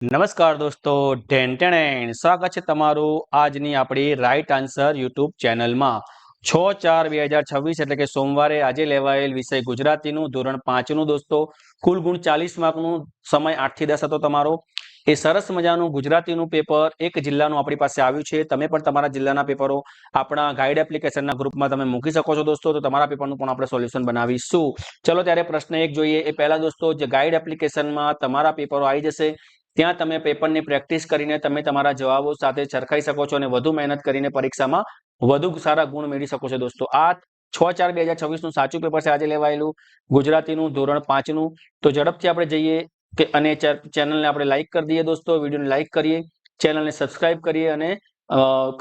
નમસ્કાર દોસ્તો, સ્વાગત છે તમારું આજની આપણી રાઈટ આન્સર યુટ્યુબ ચેનલમાં 6/4/2026 એટલે કે સોમવારે આજે લેવાયેલ વિષય ગુજરાતીનું ધોરણ 5નું દોસ્તો કુલ ગુણ 40 માર્કનું સમય 8 થી 10 હતો તમારો। એ સરસ મજાનું ગુજરાતીનું પેપર એક જિલ્લાનું આપણી પાસે આવ્યું છે। તમે પણ તમારા જિલ્લાના પેપરો આપણા ગાઈડ એપ્લિકેશનના ગ્રુપમાં તમે મૂકી શકો છો દોસ્તો। તો તમારા પેપરનું પણ આપણે સોલ્યુશન બનાવીશું। ચલો ત્યારે પ્રશ્ન 1 જોઈએ। એ પહેલા દોસ્તો જે ગાઈડ એપ્લિકેશનમાં તમારા પેપરો આવી જશે ત્યાં તમે પેપરની પ્રેક્ટિસ કરીને તમે તમારા જવાબો સાથે સરખાઈ શકો છો અને વધુ મહેનત કરીને પરીક્ષામાં વધુ સારા ગુણ મેળવી શકો છો દોસ્તો। આ 6/4/2026 નું સાચું પેપર છે આજે લેવાયેલું ગુજરાતીનું ધોરણ 5નું। તો ઝડપથી આપણે જઈએ કે અને ચેનલને આપણે લાઈક કરી દઈએ દોસ્તો, વિડીયોને લાઈક કરીએ, ચેનલને સબસ્ક્રાઇબ કરીએ અને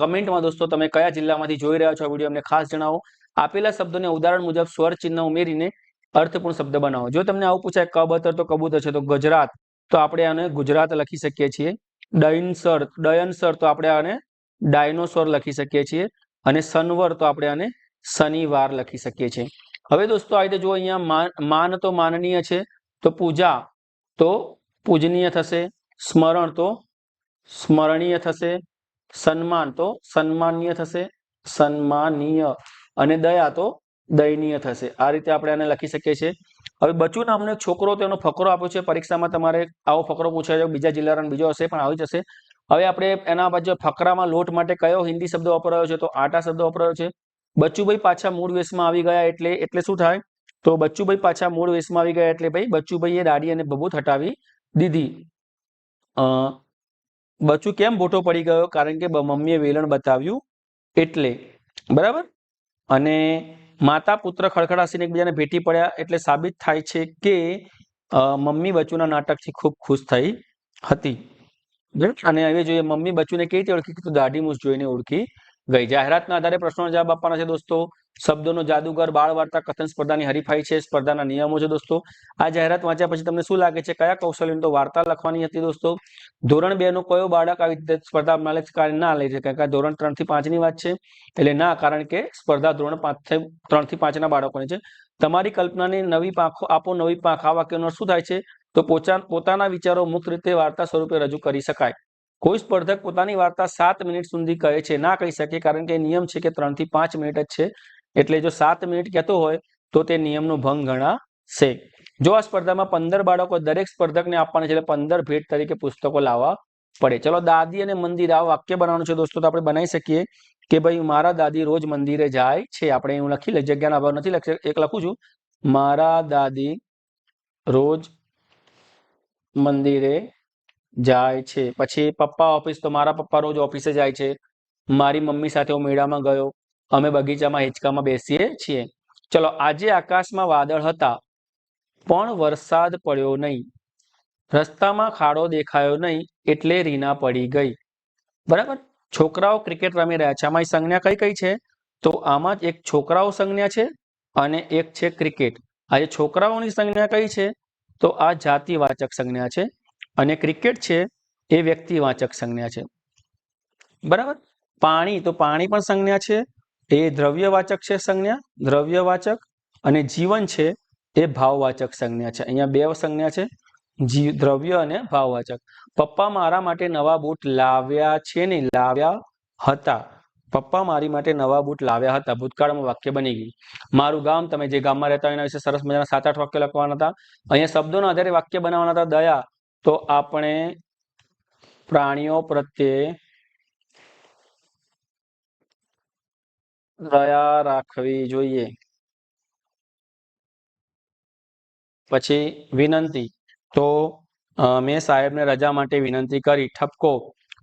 કમેન્ટમાં દોસ્તો તમે કયા જિલ્લામાંથી જોઈ રહ્યા છો આ વિડીયો અમને ખાસ જણાવો। આપેલા શબ્દોને ઉદાહરણ મુજબ સ્વર ચિહ્ન ઉમેરીને અર્થપૂર્ણ શબ્દ બનાવો। જો તમને આવું પૂછાય કબૂતર તો કબૂતર છે તો ગુજરાત તો આપણે આને ગુજરાત લખી શકીએ છીએ। ડયનસર તો આપણે આને ડાયનોસોર લખી શકીએ છીએ અને શનિવાર તો આપણે આને શનિવાર લખી શકીએ છીએ। હવે દોસ્તો આ રીતે જો અહીંયા માન તો માનનીય છે તો પૂજા તો પૂજનીય થશે, સ્મરણ તો સ્મરણીય થશે, સન્માન તો સન્માનીય થશે, સન્માનીય અને દયા તો દયનીય થશે। આ રીતે આપણે આને લખી શકીએ છીએ। હવે બચુ નામનો એક છોકરો તેનો ફકરો આપ્યો છે। પરીક્ષામાં તમારે આવો ફકરો પૂછાય બીજા જિલ્લાનો બીજો હશે પણ આવી જશે। હવે આપણે એના બાજુ ફકરામાં લોટ માટે કયો હિન્દી શબ્દ વપરાયો છે તો આટા શબ્દ વપરાયો છે। બચ્ચુભાઈ પાછા મૂળ વેશમાં આવી ગયા એટલે શું થાય તો બચ્ચુભાઈ પાછા મૂળ વેશમાં આવી ગયા એટલે ભાઈ બચ્ચુભાઈએ દાઢી અને ભભૂત હટાવી દીધી। બચ્ચુ કેમ ભોટો પડી ગયો કારણ કે મમ્મીએ વેલણ બતાવ્યું એટલે, બરાબર। અને માતા પુત્ર ખડખડાસીને એકબીજાને ભેટી પડ્યા એટલે સાબિત થાય છે કે મમ્મી બચ્ચુના નાટકથી ખૂબ ખુશ થઈ હતી। અને હવે જોઈએ મમ્મી બચ્ચુને કેવી રીતે ઓળખી તો દાઢી મૂછ જોઈને ઓળખી ગઈ। જાહેરાતના આધારે પ્રશ્નોના જવાબ આપવાના છે દોસ્તો। શબ્દોનો જાદુગર બાળ વાર્તા કથન સ્પર્ધાની હરીફાઈ છે। સ્પર્ધાના નિયમો છે દોસ્તો। આ જાહેરાત વાંચ્યા પછી તમને શું લાગે છે કયા કૌશલ્યની તો વાર્તા લખવાની હતી દોસ્તો। ધોરણ 2 નો કયો બાળક આવી રીતે સ્પર્ધામાં ના લઈ શકે કારણ કે ધોરણ 3 થી 5 ની વાત છે એટલે ના, કારણ કે સ્પર્ધા ધોરણ 3 થી 5 ના બાળકોની છે। તમારી કલ્પનાની નવી પાંખો આપો નવી પાંખ આ વાક્યનો શું થાય છે તો પોતાના વિચારો મુક્ત રીતે વાર્તા સ્વરૂપે રજૂ કરી શકાય। કોઈ સ્પર્ધક પોતાની વાર્તા 7 મિનિટ સુધી કહે છે ના કહી શકે કારણ કે નિયમ છે કે 3 થી 5 મિનિટ જ છે એટલે જો 7 મિનિટ કહેતો હોય તો તે નિયમનો ભંગ ગણાશે। જો આ સ્પર્ધામાં 15 બાળકો દરેક સ્પર્ધકને આપવાના છે એટલે 15 ભેટ તરીકે પુસ્તકો લાવવા પડે। ચલો દાદી અને મંદિર આ વાક્ય બનાવવાનું છે દોસ્તો। તો આપણે બનાવી શકીએ કે ભાઈ મારા દાદી રોજ મંદિરે જાય છે। આપણે એવું લખી લે, જગ્યાના અભાવ નથી લખી એક લખું છું, મારા દાદી રોજ મંદિરે જાય છે। પછી પપ્પા ઓફિસ તો મારા પપ્પા રોજ ઓફિસે જાય છે। મારી મમ્મી સાથે હું મેળામાં ગયો, અમે બગીચામાં હિંચકામાં બેસીએ છીએ। ચલો આજે આકાશમાં વાદળ હતા પણ વરસાદ પડ્યો નહીં, રસ્તામાં ખાડો દેખાયો નહીં એટલે રીના પડી ગઈ, બરાબર। છોકરાઓ ક્રિકેટ રમી રહ્યા છે, આમાં સંજ્ઞા કઈ કઈ છે તો આમાં એક છોકરાઓ સંજ્ઞા છે અને એક છે ક્રિકેટ। આજે છોકરાઓની સંજ્ઞા કઈ છે તો આ જાતિવાચક સંજ્ઞા છે અને ક્રિકેટ છે એ વ્યક્તિવાચક સંજ્ઞા છે, બરાબર। પાણી તો પાણી પણ સંજ્ઞા છે, એ દ્રવ્યવાચક છે સંજ્ઞા, દ્રવ્યવાચક। અને જીવન છે એ ભાવવાચક સંજ્ઞા છે। અહીંયા બે સંજ્ઞા છે, દ્રવ્ય અને ભાવવાચક। પપ્પા મારા માટે નવા બૂટ લાવ્યા છે ને લાવ્યા હતા, પપ્પા મારી માટે નવા બૂટ લાવ્યા હતા, ભૂતકાળમાં વાક્ય બની ગયું। મારું ગામ, તમે જે ગામમાં રહેતા હોય એના વિશે સરસ મજાના 7-8 વાક્ય લખવાના હતા। અહીંયા શબ્દોના આધારે વાક્ય બનાવવાના હતા। દયા તો આપણે પ્રાણીઓ પ્રત્યે દયા રાખવી જોઈએ। પછી વિનંતી તો મેં સાહેબને રજા માટે વિનંતી કરી। ઠપકો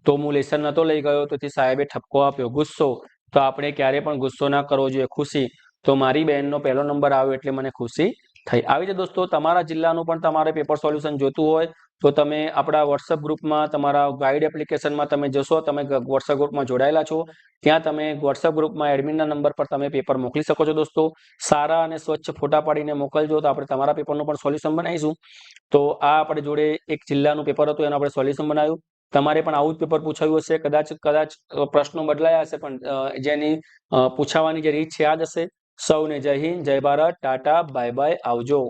તો હું લેસન નતો લઈ ગયો તેથી સાહેબે ઠપકો આપ્યો। ગુસ્સો તો આપણે ક્યારે પણ ગુસ્સો ના કરવો જોઈએ। ખુશી તો મારી બહેનનો પહેલો નંબર આવ્યો એટલે મને ખુશી થઈ। આવી રીતે દોસ્તો તમારા જિલ્લાનું પણ તમારે પેપર સોલ્યુશન જોતું હોય તો તમે આપણા વોટ્સઅપ ગ્રુપમાં તમારા ગાઈડ એપ્લિકેશનમાં તમે જશો, તમે વોટ્સઅપ ગ્રુપમાં જોડાયેલા છો ત્યાં તમે વોટ્સઅપ ગ્રુપમાં એડમિનના નંબર પર તમે પેપર મોકલી શકો છો દોસ્તો। સારા અને સ્વચ્છ ફોટા પાડીને મોકલજો તો આપણે તમારા પેપરનું પણ સોલ્યુશન બનાવીશું। તો આ આપણે જોડે એક જિલ્લાનું પેપર હતું એનું આપણે સોલ્યુશન બનાવ્યું। તમારે પણ આવું જ પેપર પૂછાયું હશે, કદાચ પ્રશ્નો બદલાયા હશે પણ જેની પૂછાવાની જે રીત છે આ જ હશે। સૌને જય હિન્દ, જય ભારત, ટાટા, બાય બાય, આવજો।